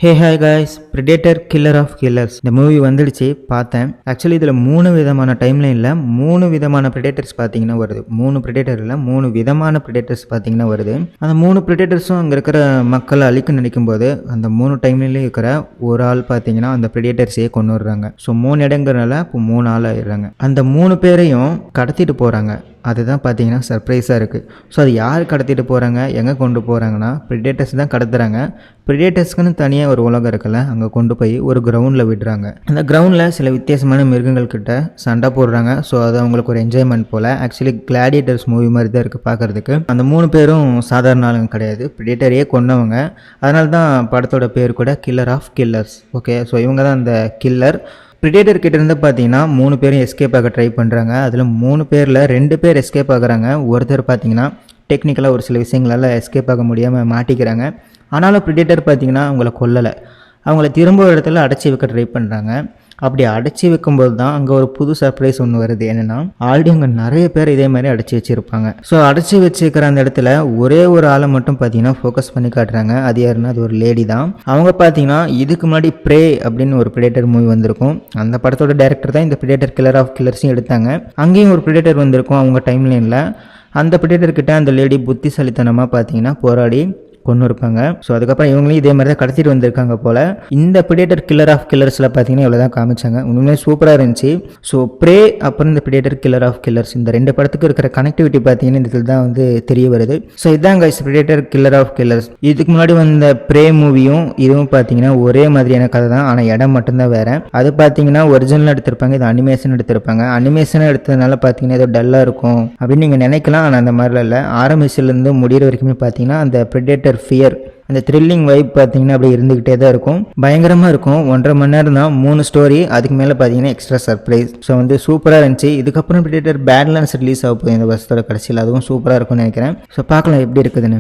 Hey hi guys, Predator killer of killers இந்த movie வந்துடுச்சு, பார்த்தேன். ஆக்சுவலி இதில் 3 விதமான டைம்லைனில் 3 விதமான பிரிடேட்டர்ஸ் பார்த்தீங்கன்னா வருது. 3 பிரிடேட்டரில் 3 விதமான பிரிடேட்டர்ஸ் பார்த்தீங்கன்னா வருது. அந்த 3 பிரிடேட்டர்ஸும் அங்கே இருக்கிற மக்களை அழிக்க நினைக்கும் போது அந்த 3 டைம்லைன்லேயும் இருக்கிற ஒரு ஆள் பார்த்தீங்கன்னா அந்த பிரிடேட்டர்ஸையே கொண்டு வர்றாங்க. ஸோ 3 இடங்கிறனால இப்போ 3 ஆள் ஆயிடுறாங்க. அந்த 3 பேரையும் கடத்திட்டு போகிறாங்க. அதுதான் பார்த்தீங்கன்னா சர்ப்ரைஸாக இருக்குது. ஸோ அது யார் கடத்திட்டு போகிறாங்க, எங்கே கொண்டு போகிறாங்கன்னா பிரிடேட்டர்ஸ் தான் கடத்துகிறாங்க. பிரிடேட்டர்ஸ்க்குன்னு தனியாக ஒரு உலகம் இருக்குல்ல, அங்கே கொண்டு போய் ஒரு கிரவுண்டில் விடுறாங்க. அந்த கிரவுண்டில் சில வித்தியாசமான மிருகங்கள் கிட்ட சண்டை போடுறாங்க. ஸோ அது அவங்களுக்கு ஒரு என்ஜாய்மெண்ட் போல். ஆக்சுவலி கிளாடியேட்டர்ஸ் மூவி மாதிரி தான் இருக்குது பார்க்குறதுக்கு. அந்த 3 பேரும் சாதாரண ஆளுங்க கிடையாது, பிரிடேட்டரையே கொண்டவங்க. அதனால தான் படத்தோட பேர் கூட killer of killers. Okay, so இவங்க தான் அந்த கில்லர். பிரிடேட்டர் கிட்ட இருந்து பார்த்தீங்கன்னா 3 பேரும் எஸ்கேப் ஆக ட்ரை பண்ணுறாங்க. அதில் 3 பேரில் 2 பேர் எஸ்கேப் ஆகுறாங்க. ஒருத்தர் பார்த்தீங்கன்னா டெக்னிக்கலாக ஒரு சில விஷயங்களால் எஸ்கேப் ஆக முடியாமல் மாட்டிக்கிறாங்க. ஆனாலும் பிரிடேட்டர் பார்த்தீங்கன்னா அவங்கள கொல்லலை. அவங்கள திரும்ப ஒரு இடத்துல அடைச்சி வைக்க ட்ரை பண்ணுறாங்க. அப்படி அடைச்சி வைக்கும்போது தான் அங்கே ஒரு புது சர்ப்ரைஸ் ஒன்று வருது. என்னென்னா, ஆல்ரெடி அங்கே நிறைய பேர் இதே மாதிரி அடைச்சி வச்சுருப்பாங்க. ஸோ அடைச்சி வச்சுருக்கிற அந்த இடத்துல ஒரே ஒரு ஆளை மட்டும் பார்த்தீங்கன்னா ஃபோக்கஸ் பண்ணி காட்டுறாங்க. அது யாருன்னா அது ஒரு லேடி தான். அவங்க பார்த்தீங்கன்னா இதுக்கு முன்னாடி ப்ரே அப்படின்னு ஒரு பிரிடேட்டர் மூவி வந்திருக்கும். அந்த படத்தோட டைரக்டர் தான் இந்த பிரிடேட்டர் கில்லர் ஆஃப் கில்லர்ஸையும் எடுத்தாங்க. அங்கேயும் ஒரு பிரிடேட்டர் வந்திருக்கும் அவங்க டைம்லைனில். அந்த பிரிடேட்டர் கிட்ட அந்த லேடி புத்திசாலித்தனமாக பார்த்தீங்கன்னா போராடி கொண்டு இருப்பாங்க. ஸோ அதுக்கப்புறம் இவங்களையும் இதே மாதிரி தான் கடத்திட்டு வந்திருக்காங்க போல். இந்த பிரிடேட்டர் கில்லர் ஆஃப் கில்லர்ஸில் பார்த்தீங்கன்னா இவ்வளோ தான் காமிச்சாங்க. உண்மையிலே சூப்பராக இருந்துச்சு. ஸோ ப்ரே அப்புறம் இந்த பிரிடேட்டர் கில்லர் ஆஃப் கில்லர்ஸ் இந்த 2 படத்துக்கு இருக்கிற கனெக்டிவிட்டி பார்த்தீங்கன்னா இதில் தான் வந்து தெரிய வருது. ஸோ இதுதான் guys Predator killer of killers. இதுக்கு முன்னாடி வந்த ப்ரே மூவியும் இதுவும் பார்த்தீங்கன்னா ஒரே மாதிரியான கதை தான், ஆனால் இடம் மட்டும்தான் வேறு. அது பார்த்தீங்கன்னா ஒரிஜினலாக எடுத்திருப்பாங்க, இது அனிமேஷன் எடுத்திருப்பாங்க. அனிமேஷனாக எடுத்ததுனால பார்த்தீங்கன்னா ஏதோ டல்லாக இருக்கும் அப்படின்னு நீங்கள் நினைக்கலாம். ஆனால் அந்த மாதிரிலாம் இல்லை. ஆரம்பிச்சிலேருந்து முடிகிற வரைக்குமே பார்த்தீங்கன்னா அந்த பிரிடேட்டர் ஃபியர், அந்த த்ரில்லிங் வைப் பார்த்தீங்கன்னா அப்படி இருந்துக்கிட்டே தான் இருக்கும். பயங்கரமாக இருக்கும். 1.5 மணி நேரம் தான், 3 ஸ்டோரி. அதுக்கு மேலே பார்த்தீங்கன்னா எக்ஸ்ட்ரா சர்ப்ரைஸ். ஸோ வந்து சூப்பராக இருந்துச்சு. இதுக்கப்புறம் பிரிடேட்டர் பேட்லாண்ட்ஸ் ரிலீஸ் ஆக போகுது இந்த வருஷத்தோட கடைசியில். அதுவும் சூப்பராக இருக்கும்னு நினைக்கிறேன். ஸோ பார்க்கலாம் எப்படி இருக்குதுன்னு.